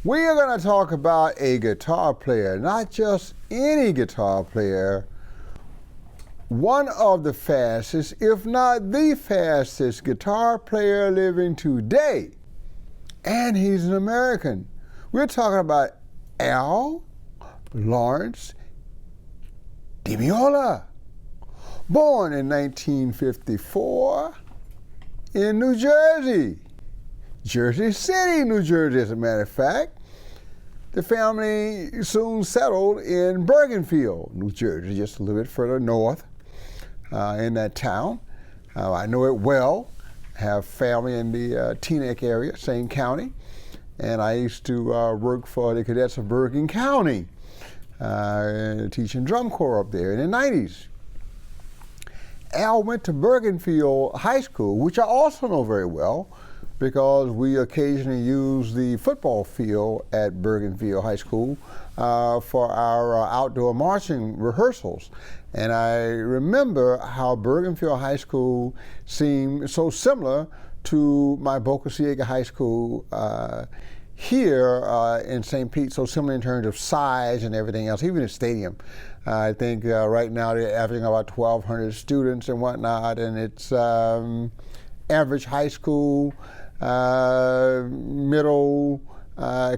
We are going to talk about a guitar player, not just any guitar player, one of the fastest, if not the fastest guitar player living today. And he's an American. We're talking about Al Lawrence de Meola, born in 1954 in New Jersey. Jersey City, New Jersey, as a matter of fact. The family soon settled in Bergenfield, New Jersey, just a little bit further north in that town. I know it well. I have family in the Teaneck area, same county. And I used to work for the cadets of Bergen County, teaching drum corps up there in the 90s. Al went to Bergenfield High School, which I also know very well, because we occasionally use the football field at Bergenfield High School for our outdoor marching rehearsals. And I remember how Bergenfield High School seemed so similar to my Boca Ciega High School here in St. Pete, so similar in terms of size and everything else, even the stadium. I think right now they're averaging about 1,200 students and whatnot, and it's average high school, middle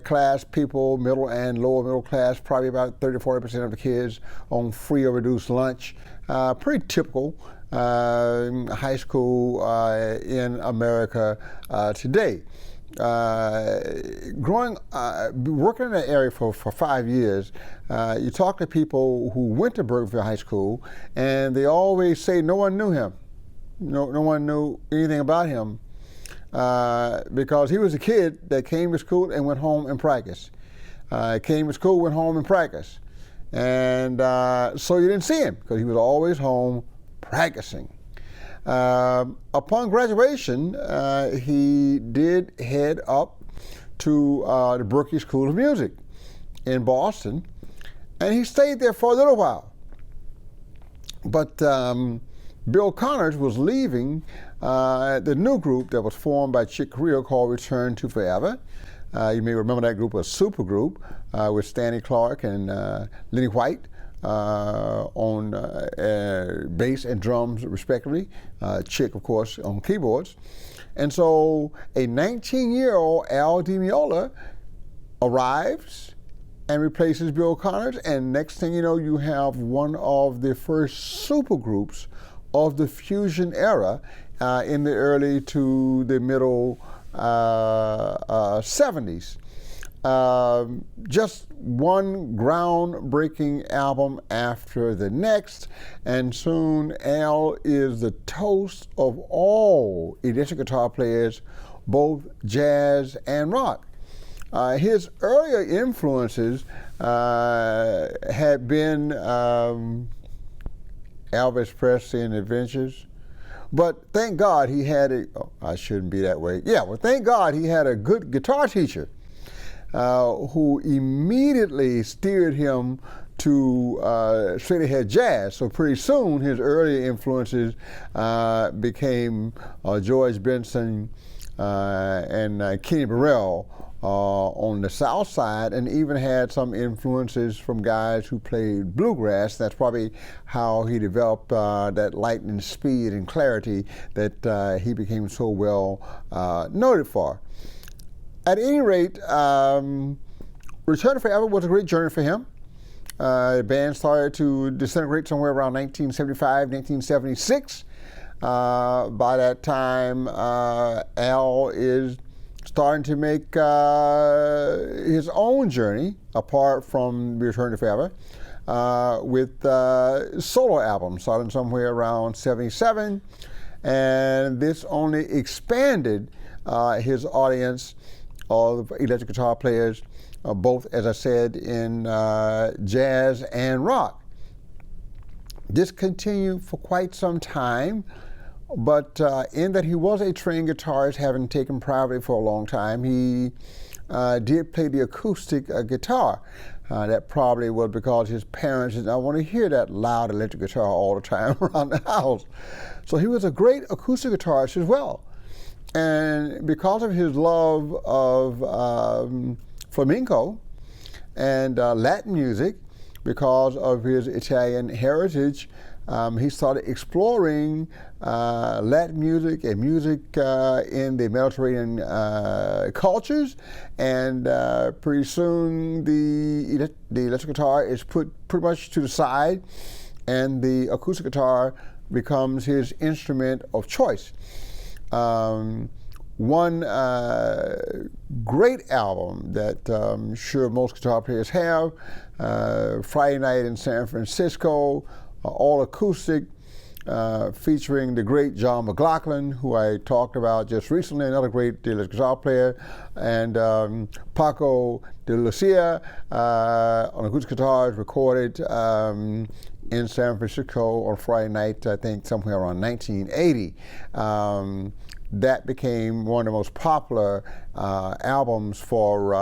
class people, middle and lower middle class, probably about 30-40% of the kids on free or reduced lunch. Pretty typical high school in America today. Working in that area for 5 years, you talk to people who went to Bergenfield High School, and they always say no one knew him. No one knew anything about him because he was a kid that came to school and went home and practiced. Came to school, went home and practiced. And so you didn't see him because he was always home practicing. Upon graduation, he did head up to the Berklee School of Music in Boston, and he stayed there for a little while. But Bill Connors was leaving the new group that was formed by Chick Corea called Return to Forever. You may remember that group was a super group with Stanley Clarke and Lenny White on bass and drums respectively, Chick of course on keyboards. And so a 19-year-old Al de Meola arrives and replaces Bill Connors, and next thing you know, you have one of the first super groups of the fusion era in the early to the middle 70s. Just one groundbreaking album after the next, and soon Al is the toast of all electric guitar players, both jazz and rock. His earlier influences had been Elvis Presley and Adventures, but thank God he had I shouldn't be that way. Yeah, well, thank God he had a good guitar teacher who immediately steered him to straight ahead jazz. So pretty soon his early influences became George Benson and Kenny Burrell on the South Side, and even had some influences from guys who played bluegrass. That's probably how he developed that lightning speed and clarity that he became so well noted for. At any rate, Return to Forever was a great journey for him. The band started to disintegrate somewhere around 1975, 1976. By that time, Al is starting to make his own journey apart from Return to Forever with solo albums starting somewhere around 77, and this only expanded his audience of electric guitar players, both, as I said, in jazz and rock. This continued for quite some time, but in that he was a trained guitarist, having taken privately for a long time, he did play the acoustic guitar. That probably was because his parents did not want to hear that loud electric guitar all the time around the house. So he was a great acoustic guitarist as well. And because of his love of flamenco and Latin music. Because of his Italian heritage, he started exploring Latin music and music in the Mediterranean cultures, and pretty soon the electric guitar is put pretty much to the side, and the acoustic guitar becomes his instrument of choice. One great album that I'm sure most guitar players have, Friday Night in San Francisco, all acoustic, featuring the great John McLaughlin, who I talked about just recently, another great electric guitar player, and Paco de Lucia on acoustic guitars, recorded in San Francisco on Friday night, I think somewhere around 1980. That became one of the most popular albums for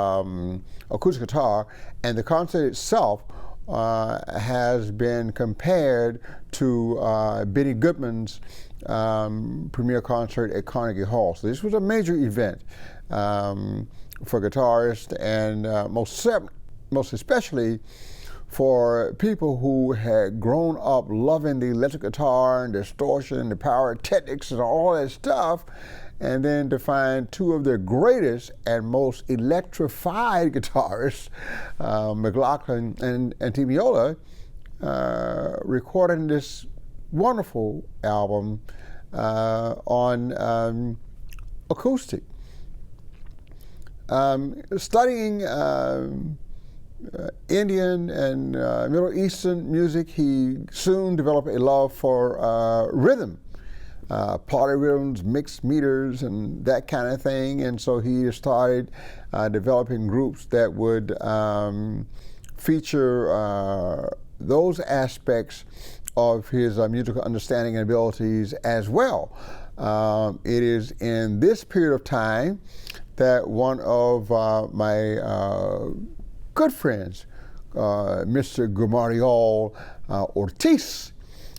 acoustic guitar, and the concert itself has been compared to Benny Goodman's premiere concert at Carnegie Hall. So this was a major event for guitarists, and most especially for people who had grown up loving the electric guitar and distortion and the pyrotechnics and all that stuff, and then to find two of their greatest and most electrified guitarists, McLaughlin and Meola, recording this wonderful album on acoustic. Studying Indian and Middle Eastern music, he soon developed a love for rhythm, party rhythms, mixed meters, and that kind of thing. And so he started developing groups that would feature those aspects of his musical understanding and abilities as well. It is in this period of time that one of my good friends, Mr. Gamaliel Ortiz,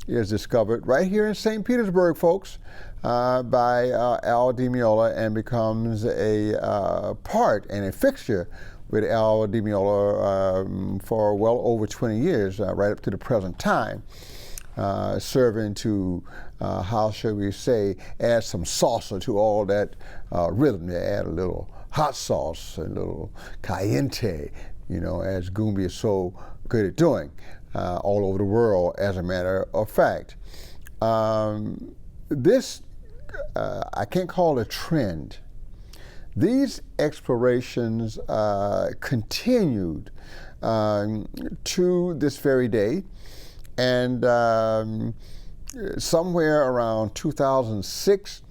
is discovered right here in St. Petersburg, folks, by Al Di Meola, and becomes a part and a fixture with Al Di Meola for well over 20 years, right up to the present time, serving to, how shall we say, add some salsa to all that rhythm. They add a little hot sauce, a little caliente, you know, as Goombie is so good at doing all over the world, as a matter of fact. This, I can't call it a trend. These explorations continued to this very day, and somewhere around 2006,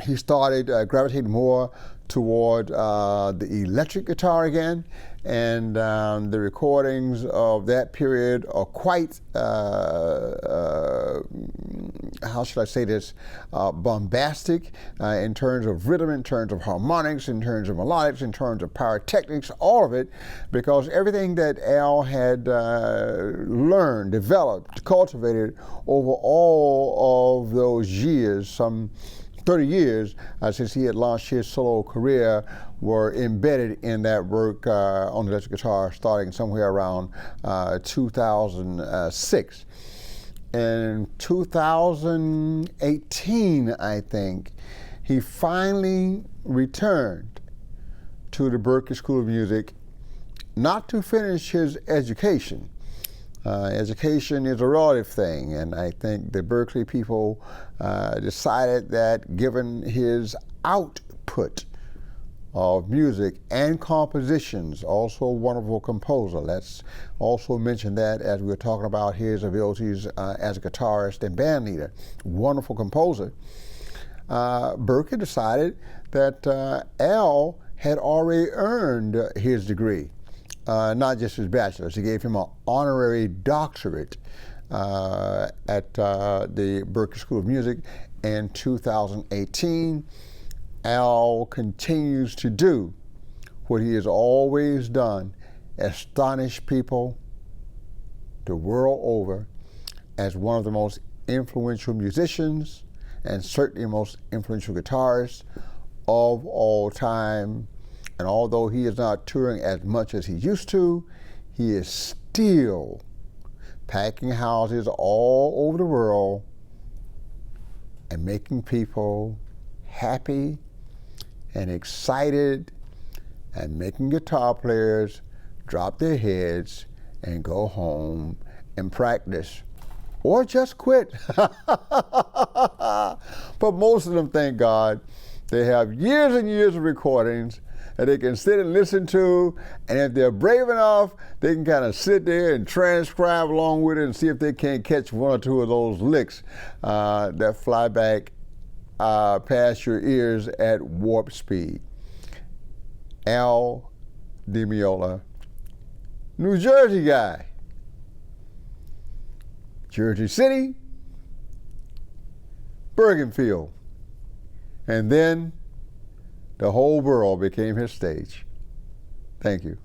he started gravitating more toward the electric guitar again, and the recordings of that period are quite, how should I say this, bombastic in terms of rhythm, in terms of harmonics, in terms of melodics, in terms of pyrotechnics, all of it, because everything that Al had learned, developed, cultivated over all of those years, some 30 years since he had launched his solo career, were embedded in that work on the electric guitar, starting somewhere around 2006. In 2018, I think, he finally returned to the Berklee School of Music, not to finish his education. Education is a relative thing, and I think the Berklee people decided that given his output of music and compositions, also a wonderful composer. Let's also mention that as we were talking about his abilities as a guitarist and band leader. Wonderful composer. Berklee decided that Al had already earned his degree. Not just his bachelor's. He gave him an honorary doctorate at the Berklee School of Music in 2018. Al continues to do what he has always done, astonish people the world over as one of the most influential musicians and certainly most influential guitarists of all time. And although he is not touring as much as he used to, he is still packing houses all over the world and making people happy and excited and making guitar players drop their heads and go home and practice or just quit. But most of them, thank God, they have years and years of recordings that they can sit and listen to, and if they're brave enough, they can kind of sit there and transcribe along with it and see if they can't catch one or two of those licks that fly back past your ears at warp speed. Al de Meola, New Jersey guy. Jersey City, Bergenfield, and then the whole world became his stage. Thank you.